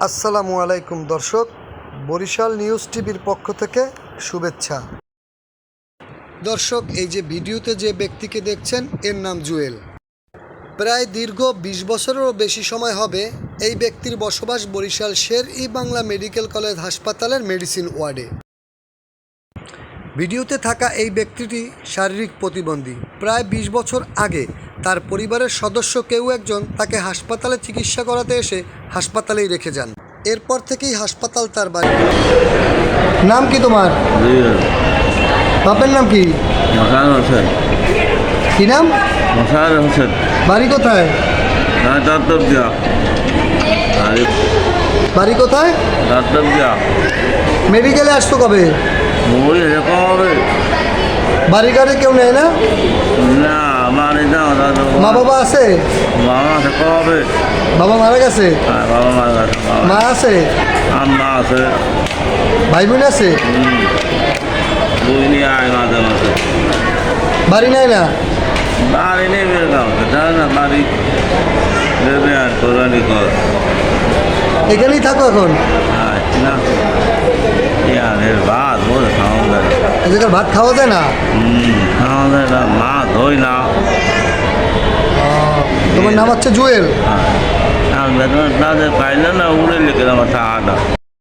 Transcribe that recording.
আসসালামু আলাইকুম দর্শক, বরিশাল নিউজ টিভির পক্ষ থেকে শুভেচ্ছা। দর্শক, এই যে ভিডিওতে যে ব্যক্তিকে দেখছেন এর নাম জুয়েল। প্রায় দীর্ঘ ২০ বছরেরও বেশি সময় হবে এই ব্যক্তির বসবাস বরিশাল শের-ই-বাংলা মেডিকেল কলেজ হাসপাতালের মেডিসিন ওয়ার্ডে। ভিডিওতে থাকা এই ব্যক্তিটি শারীরিক প্রতিবন্ধী। প্রায় ২০ বছর আগে তার পরিবারের সদস্য কেউ একজন তাকে হাসপাতালে চিকিৎসা করাতে এসে হাসপাতালেই রেখে যান। এরপর থেকেই হাসপাতাল তার বাড়ি। নাম কি তোমার? বাপের নাম কি? কি নাম? বাড়ি কোথায়? বাড়ি কোথায়? মেডিকেলে আসতো কবে? বাড়ি গাড়ি কেউ নেয় না? মা বাবা আছে? বাবা মারা গেছে? মা আছে? ভাই বোন আছে? বাড়ি নাই না? এখানেই থাকো এখন? ভাত খাওয়া যায় না? মাছ হয় না। তোমার নাম হচ্ছে জুয়েল? পাইলে না উড়ে লেগে আমার